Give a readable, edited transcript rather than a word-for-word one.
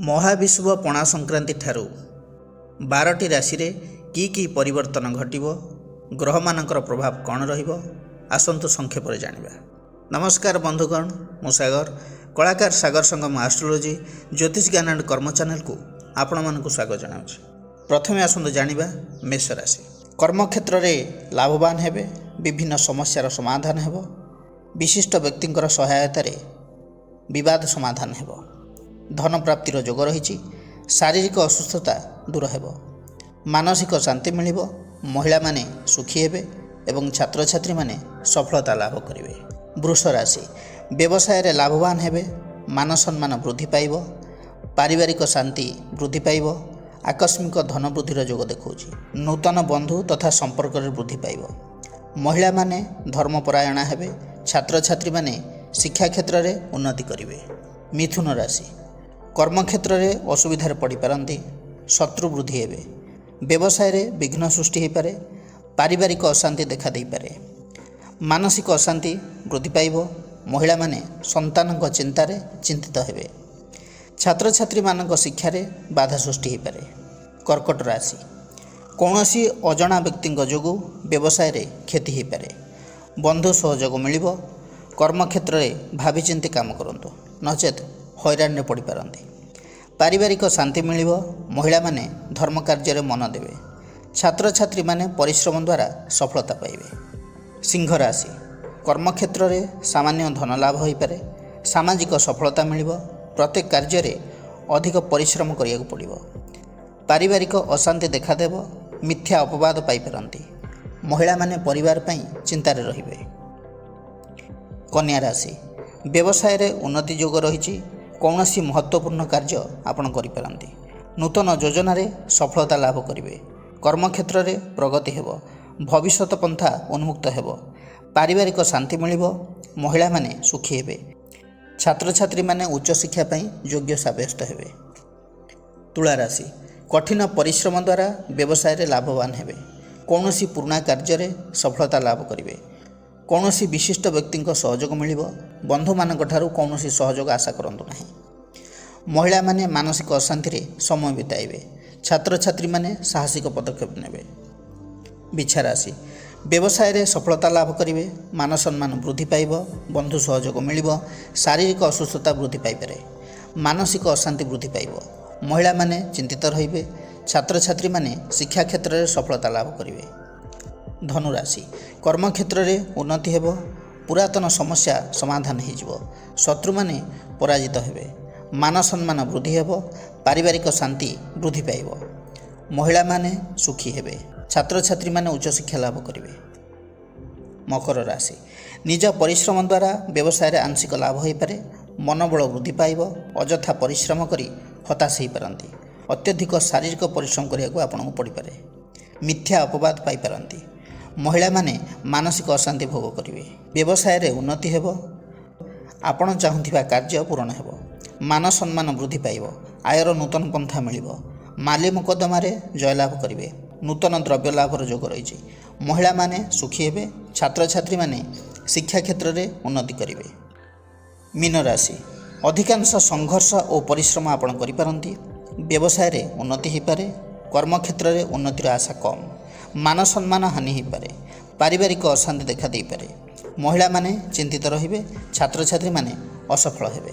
ମହାବିଷୁବ ପଣା ସଂକ୍ରାନ୍ତି ଠାରୁ 12ଟି ରାଶିରେ କି ପରିବର୍ତ୍ତନ ଘଟିବ, ଗ୍ରହମାନଙ୍କର ପ୍ରଭାବ କ'ଣ ରହିବ, ଆସନ୍ତୁ ସଂକ୍ଷେପରେ ଜାଣିବା। ନମସ୍କାର ବନ୍ଧୁଗଣ, ମୁଁ ସାଗର, କଳାକାର ସାଗର ସଙ୍ଗମ ଆଷ୍ଟ୍ରୋଲୋଜି ଜ୍ୟୋତିଷ ଜ୍ଞାନ ଆଣ୍ଡ କର୍ମ ଚ୍ୟାନେଲକୁ ଆପଣମାନଙ୍କୁ ସ୍ୱାଗତ ଜଣାଉଛି। ପ୍ରଥମେ ଆସନ୍ତୁ ଜାଣିବା ମେଷ ରାଶି। କର୍ମକ୍ଷେତ୍ରରେ ଲାଭବାନ ହେବେ, ବିଭିନ୍ନ ସମସ୍ୟାର ସମାଧାନ ହେବ, ବିଶିଷ୍ଟ ବ୍ୟକ୍ତିଙ୍କର ସହାୟତାରେ ବିବାଦ ସମାଧାନ ହେବ, ଧନ ପ୍ରାପ୍ତିର ଯୋଗ ରହିଛି, ଶାରୀରିକ ଅସୁସ୍ଥତା ଦୂର ହେବ, ମାନସିକ ଶାନ୍ତି ମିଳିବ, ମହିଳାମାନେ ସୁଖୀ ହେବେ ଏବଂ ଛାତ୍ରଛାତ୍ରୀମାନେ ସଫଳତା ଲାଭ କରିବେ। ବୃଷ ରାଶି, ବ୍ୟବସାୟରେ ଲାଭବାନ ହେବେ, ମାନ ସମ୍ମାନ ବୃଦ୍ଧି ପାଇବ, ପାରିବାରିକ ଶାନ୍ତି ବୃଦ୍ଧି ପାଇବ, ଆକସ୍ମିକ ଧନ ବୃଦ୍ଧିର ଯୋଗ ଦେଖାଉଛି, ନୂତନ ବନ୍ଧୁ ତଥା ସମ୍ପର୍କରେ ବୃଦ୍ଧି ପାଇବ, ମହିଳାମାନେ ଧର୍ମପରାୟଣା ହେବେ, ଛାତ୍ରଛାତ୍ରୀମାନେ ଶିକ୍ଷା କ୍ଷେତ୍ରରେ ଉନ୍ନତି କରିବେ। ମିଥୁନ ରାଶି, କର୍ମକ୍ଷେତ୍ରରେ ଅସୁବିଧାରେ ପଡ଼ିପାରନ୍ତି, ଶତ୍ରୁ ବୃଦ୍ଧି ହେବେ, ବ୍ୟବସାୟରେ ବିଘ୍ନ ସୃଷ୍ଟି ହୋଇପାରେ, ପାରିବାରିକ ଅଶାନ୍ତି ଦେଖା ଦେଇପାରେ, ମାନସିକ ଅଶାନ୍ତି ବୃଦ୍ଧି ପାଇବ, ମହିଳାମାନେ ସନ୍ତାନଙ୍କ ଚିନ୍ତାରେ ଚିନ୍ତିତ ହେବେ, ଛାତ୍ରଛାତ୍ରୀମାନଙ୍କ ଶିକ୍ଷାରେ ବାଧା ସୃଷ୍ଟି ହୋଇପାରେ। କର୍କଟ ରାଶି, କୌଣସି ଅଜଣା ବ୍ୟକ୍ତିଙ୍କ ଯୋଗୁଁ ବ୍ୟବସାୟରେ କ୍ଷତି ହୋଇପାରେ, ବନ୍ଧୁ ସହଯୋଗ ମିଳିବ, କର୍ମକ୍ଷେତ୍ରରେ ଭାବିଚିନ୍ତି କାମ କରନ୍ତୁ, ନଚେତ୍ ହଇରାଣରେ ପଡ଼ିପାରନ୍ତି, ପାରିବାରିକ ଶାନ୍ତି ମିଳିବ, ମହିଳାମାନେ ଧର୍ମ କାର୍ଯ୍ୟରେ ମନ ଦେବେ, ଛାତ୍ରଛାତ୍ରୀମାନେ ପରିଶ୍ରମ ଦ୍ୱାରା ସଫଳତା ପାଇବେ। ସିଂହ ରାଶି, କର୍ମକ୍ଷେତ୍ରରେ ସାମାନ୍ୟ ଧନ ଲାଭ ହୋଇପାରେ, ସାମାଜିକ ସଫଳତା ମିଳିବ, ପ୍ରତ୍ୟେକ କାର୍ଯ୍ୟରେ ଅଧିକ ପରିଶ୍ରମ କରିବାକୁ ପଡ଼ିବ, ପାରିବାରିକ ଅଶାନ୍ତି ଦେଖାଦେବ, ମିଥ୍ୟା ଅପବାଦ ପାଇପାରନ୍ତି, ମହିଳାମାନେ ପରିବାର ପାଇଁ ଚିନ୍ତାରେ ରହିବେ। କନ୍ୟା ରାଶି, ବ୍ୟବସାୟରେ ଉନ୍ନତି ଯୋଗ ରହିଛି, କୌଣସି ମହତ୍ତ୍ୱପୂର୍ଣ୍ଣ କାର୍ଯ୍ୟ ଆପଣ କରିପାରନ୍ତି, ନୂତନ ଯୋଜନାରେ ସଫଳତା ଲାଭ କରିବେ, କର୍ମକ୍ଷେତ୍ରରେ ପ୍ରଗତି ହେବ, ଭବିଷ୍ୟତ ପନ୍ଥା ଉନ୍ମୁକ୍ତ ହେବ, ପାରିବାରିକ ଶାନ୍ତି ମିଳିବ, ମହିଳାମାନେ ସୁଖୀ ହେବେ, ଛାତ୍ରଛାତ୍ରୀମାନେ ଉଚ୍ଚଶିକ୍ଷା ପାଇଁ ଯୋଗ୍ୟ ସାବ୍ୟସ୍ତ ହେବେ। ତୁଳା ରାଶି, କଠିନ ପରିଶ୍ରମ ଦ୍ୱାରା ବ୍ୟବସାୟରେ ଲାଭବାନ ହେବେ, କୌଣସି ପୁରୁଣା କାର୍ଯ୍ୟରେ ସଫଳତା ଲାଭ କରିବେ, କୌଣସି ବିଶିଷ୍ଟ ବ୍ୟକ୍ତିଙ୍କ ସହଯୋଗ ମିଳିବ, ବନ୍ଧୁମାନଙ୍କ ଠାରୁ କୌଣସି ସହଯୋଗ ଆଶା କରନ୍ତୁ ନାହିଁ, ମହିଳାମାନେ ମାନସିକ ଅଶାନ୍ତିରେ ସମୟ ବିତାଇବେ, ଛାତ୍ରଛାତ୍ରୀମାନେ ସାହସିକ ପଦକ୍ଷେପ ନେବେ। ବିଛା ରାଶି, ବ୍ୟବସାୟରେ ସଫଳତା ଲାଭ କରିବେ, ମାନ ସମ୍ମାନ ବୃଦ୍ଧି ପାଇବ, ବନ୍ଧୁ ସହଯୋଗ ମିଳିବ, ଶାରୀରିକ ଅସୁସ୍ଥତା ବୃଦ୍ଧି ପାଇପାରେ, ମାନସିକ ଅଶାନ୍ତି ବୃଦ୍ଧି ପାଇବ, ମହିଳାମାନେ ଚିନ୍ତିତ ରହିବେ, ଛାତ୍ରଛାତ୍ରୀମାନେ ଶିକ୍ଷା କ୍ଷେତ୍ରରେ ସଫଳତା ଲାଭ କରିବେ। ଧନୁରାଶି, କର୍ମକ୍ଷେତ୍ରରେ ଉନ୍ନତି ହେବ, ପୁରାତନ ସମସ୍ୟା ସମାଧାନ ହୋଇଯିବ, ଶତ୍ରୁମାନେ ପରାଜିତ ହେବେ, ମାନ ସମ୍ମାନ ବୃଦ୍ଧି ହେବ, ପାରିବାରିକ ଶାନ୍ତି ବୃଦ୍ଧି ପାଇବ, ମହିଳାମାନେ ସୁଖୀ ହେବେ, ଛାତ୍ରଛାତ୍ରୀମାନେ ଉଚ୍ଚଶିକ୍ଷା ଲାଭ କରିବେ। ମକର ରାଶି, ନିଜ ପରିଶ୍ରମ ଦ୍ୱାରା ବ୍ୟବସାୟରେ ଆଂଶିକ ଲାଭ ହୋଇପାରେ, ମନୋବଳ ବୃଦ୍ଧି ପାଇବ, ଅଯଥା ପରିଶ୍ରମ କରି ହତାଶ ହୋଇପାରନ୍ତି, ଅତ୍ୟଧିକ ଶାରୀରିକ ପରିଶ୍ରମ କରିବାକୁ ଆପଣଙ୍କୁ ପଡ଼ିପାରେ, ମିଥ୍ୟା ଅପବାଦ ପାଇପାରନ୍ତି, ମହିଳାମାନେ ମାନସିକ ଅଶାନ୍ତି ଭୋଗ କରିବେ, ବ୍ୟବସାୟରେ ଉନ୍ନତି ହେବ, ଆପଣ ଚାହୁଁଥିବା କାର୍ଯ୍ୟ ପୂରଣ ହେବ, ମାନ ସମ୍ମାନ ବୃଦ୍ଧି ପାଇବ, ଆୟର ନୂତନ ପନ୍ଥା ମିଳିବ, ମାଲି ମୋକଦ୍ଦମାରେ ଜୟଲାଭ କରିବେ, ନୂତନ ଦ୍ରବ୍ୟ ଲାଭର ଯୋଗ ରହିଛି, ମହିଳାମାନେ ସୁଖୀ ହେବେ, ଛାତ୍ରଛାତ୍ରୀମାନେ ଶିକ୍ଷା କ୍ଷେତ୍ରରେ ଉନ୍ନତି କରିବେ। ମୀନ ରାଶି, ଅଧିକାଂଶ ସଂଘର୍ଷ ଓ ପରିଶ୍ରମ ଆପଣ କରିପାରନ୍ତି, ବ୍ୟବସାୟରେ ଉନ୍ନତି ହୋଇପାରେ, କର୍ମକ୍ଷେତ୍ରରେ ଉନ୍ନତିର ଆଶା କମ୍, ମାନ ସମ୍ମାନ ହାନି ହୋଇପାରେ, ପାରିବାରିକ ଅଶାନ୍ତି ଦେଖା ଦେଇପାରେ, ମହିଳାମାନେ ଚିନ୍ତିତ ରହିବେ, ଛାତ୍ରଛାତ୍ରୀମାନେ ଅସଫଳ ହେବେ।